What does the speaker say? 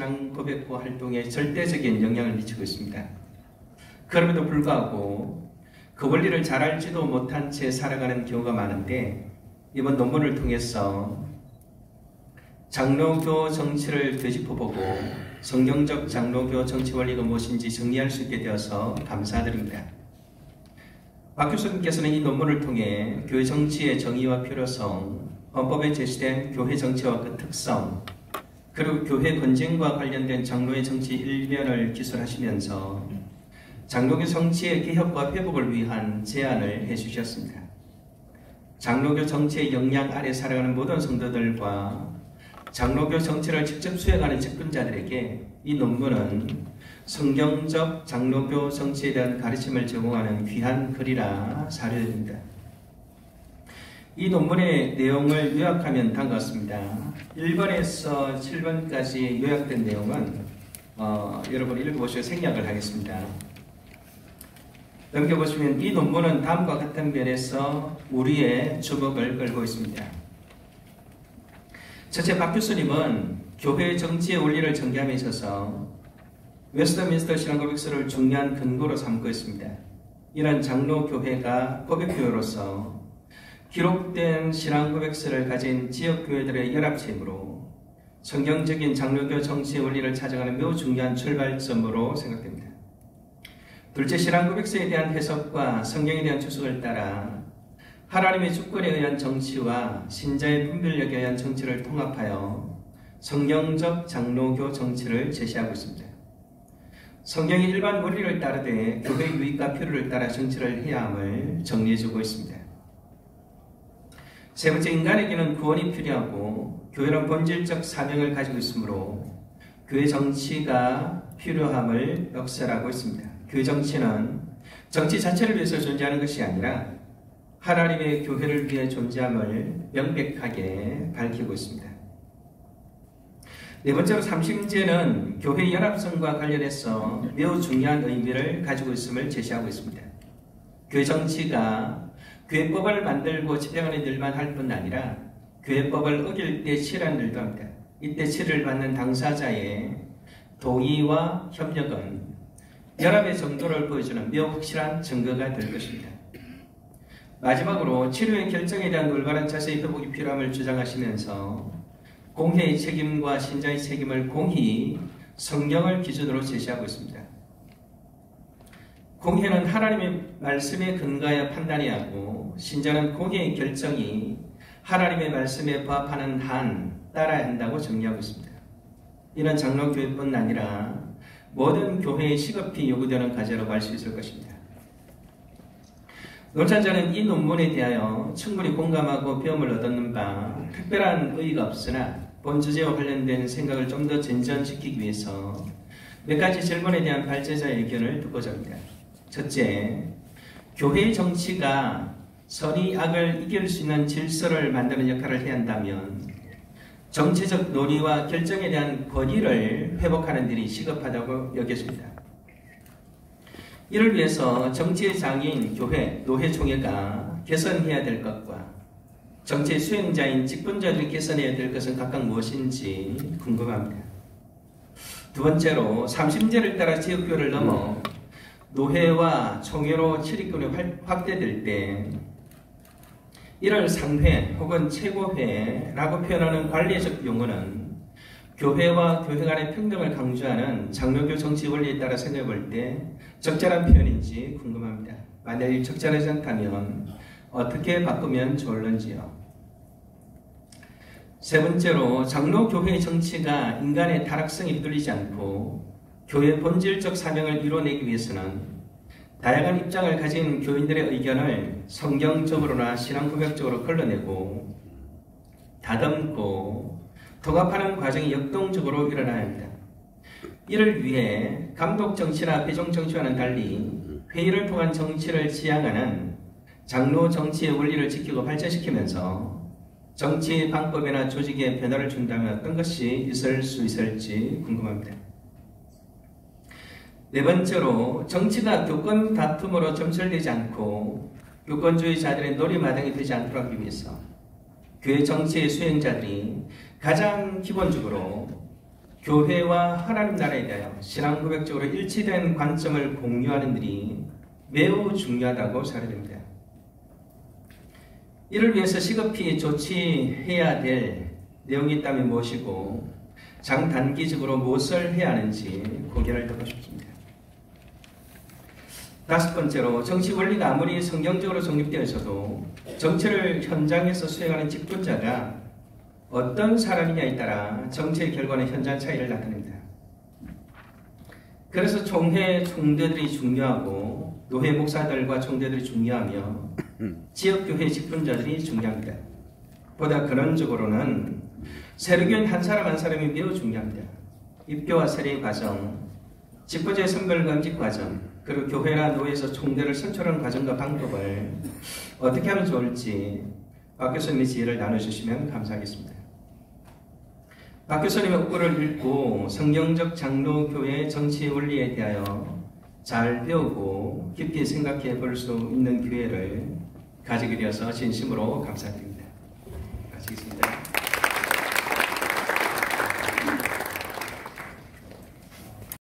신앙 고백과 활동에 절대적인 영향을 미치고 있습니다. 그럼에도 불구하고 그 원리를 잘 알지도 못한 채 살아가는 경우가 많은데, 이번 논문을 통해서 장로교 정치를 되짚어보고 성경적 장로교 정치 원리가 무엇인지 정리할 수 있게 되어서 감사드립니다. 박 교수님께서는 이 논문을 통해 교회 정치의 정의와 필요성, 헌법에 제시된 교회 정치와 그 특성, 그리고 교회 건진과 관련된 장로의 정치 일면을 기술하시면서 장로교 정치의 개혁과 회복을 위한 제안을 해주셨습니다. 장로교 정치의 영향 아래 살아가는 모든 성도들과 장로교 정치를 직접 수행하는 직분자들에게 이 논문은 성경적 장로교 정치에 대한 가르침을 제공하는 귀한 글이라 사료됩니다. 이 논문의 내용을 요약하면 다음과 같습니다. 1번에서 7번까지 요약된 내용은 여러분 읽어보시고 생략을 하겠습니다. 넘겨보시면 이 논문은 다음과 같은 면에서 우리의 주목을 끌고 있습니다. 첫째, 박 교수님은 교회 정치의 원리를 전개함에 있어서 웨스트민스터 신앙고백서를 중요한 근거로 삼고 있습니다. 이런 장로교회가 고백교회로서 기록된 신앙고백서를 가진 지역교회들의 연합체이므로 성경적인 장로교 정치의 원리를 찾아가는 매우 중요한 출발점으로 생각됩니다. 둘째, 신앙고백서에 대한 해석과 성경에 대한 추측을 따라 하나님의 주권에 의한 정치와 신자의 분별력에 의한 정치를 통합하여 성경적 장로교 정치를 제시하고 있습니다. 성경의 일반 원리를 따르되 교회의 유익과 필요를 따라 정치를 해야 함을 정리해주고 있습니다. 세 번째, 인간에게는 구원이 필요하고 교회는 본질적 사명을 가지고 있으므로 교회 정치가 필요함을 역설하고 있습니다. 교회 정치는 정치 자체를 위해서 존재하는 것이 아니라 하나님의 교회를 위해 존재함을 명백하게 밝히고 있습니다. 네 번째로, 삼심제는 교회 연합성과 관련해서 매우 중요한 의미를 가지고 있음을 제시하고 있습니다. 교회 정치가 교회법을 만들고 집행하는 일만 할 뿐 아니라 교회법을 어길 때 치료하는 일도 합니다. 이때 치료를 받는 당사자의 동의와 협력은 연합의 정도를 보여주는 매우 확실한 증거가 될 것입니다. 마지막으로, 치료의 결정에 대한 올바른 자세의 회복이 필요함을 주장하시면서 공회의 책임과 신자의 책임을 공히 성경을 기준으로 제시하고 있습니다. 공회는 하나님의 말씀에 근거하여 판단해야 하고 신자는 공회의 결정이 하나님의 말씀에 부합하는 한 따라야 한다고 정리하고 있습니다. 이는 장로교회뿐 아니라 모든 교회에 시급히 요구되는 과제라고 할 수 있을 것입니다. 논찬자는 이 논문에 대하여 충분히 공감하고 배움을 얻었는 바 특별한 의의가 없으나 본 주제와 관련된 생각을 좀 더 진전시키기 위해서 몇 가지 질문에 대한 발제자의 의견을 듣고자 합니다. 첫째, 교회의 정치가 선의 악을 이길 수 있는 질서를 만드는 역할을 해야 한다면 정치적 논의와 결정에 대한 권위를 회복하는 일이 시급하다고 여겨집니다. 이를 위해서 정치의 장인 교회, 노회총회가 개선해야 될 것과 정치의 수행자인 직분자들이 개선해야 될 것은 각각 무엇인지 궁금합니다. 두 번째로, 삼심제를 따라 지역교회를 넘어 노회와 총회로 출입권이 확대될 때 이를 상회 혹은 최고회라고 표현하는 관리적 용어는 교회와 교회 간의 평등을 강조하는 장로교 정치 원리에 따라 생각해 볼 때 적절한 표현인지 궁금합니다. 만약 적절하지 않다면 어떻게 바꾸면 좋을런지요. 세 번째로, 장로교회의 정치가 인간의 타락성에 휘둘리지 않고 교회의 본질적 사명을 이뤄내기 위해서는 다양한 입장을 가진 교인들의 의견을 성경적으로나 신앙고백적으로 걸러내고 다듬고 통합하는 과정이 역동적으로 일어나야 합니다. 이를 위해 감독정치나 배종정치와는 달리 회의를 통한 정치를 지향하는 장로 정치의 원리를 지키고 발전시키면서 정치 방법이나 조직에 변화를 준다면 어떤 것이 있을 수 있을지 궁금합니다. 네 번째로, 정치가 교권 다툼으로 점철되지 않고 교권주의자들의 놀이마당이 되지 않도록 하기 위해서 교회 정치의 수행자들이 가장 기본적으로 교회와 하나님 나라에 대하여 신앙 고백적으로 일치된 관점을 공유하는 일이 매우 중요하다고 생각됩니다. 이를 위해서 시급히 조치해야 될 내용이 있다면 무엇이고 장단기적으로 무엇을 해야 하는지 고개를 들고 싶습니다. 다섯 번째로, 정치 원리가 아무리 성경적으로 정립되어 있어도 정치를 현장에서 수행하는 직분자가 어떤 사람이냐에 따라 정치의 결과는 현장 차이를 나타냅니다. 그래서 총회 총대들이 중요하고 노회 목사들과 총대들이 중요하며 지역교회 직분자들이 중요합니다. 보다 근원적으로는 세력교인 한 사람 한 사람이 매우 중요합니다. 입교와 세례의 과정, 직분자의 선별검직 과정, 그리고 교회나 노회에서 총대를 선출하는 과정과 방법을 어떻게 하면 좋을지 박 교수님의 지혜를 나눠주시면 감사하겠습니다. 박 교수님의 업구를 읽고 성경적 장로교회의 정치 원리에 대하여 잘 배우고 깊이 생각해 볼 수 있는 기회를 가지게 되어서 진심으로 감사드립니다. 마치겠습니다.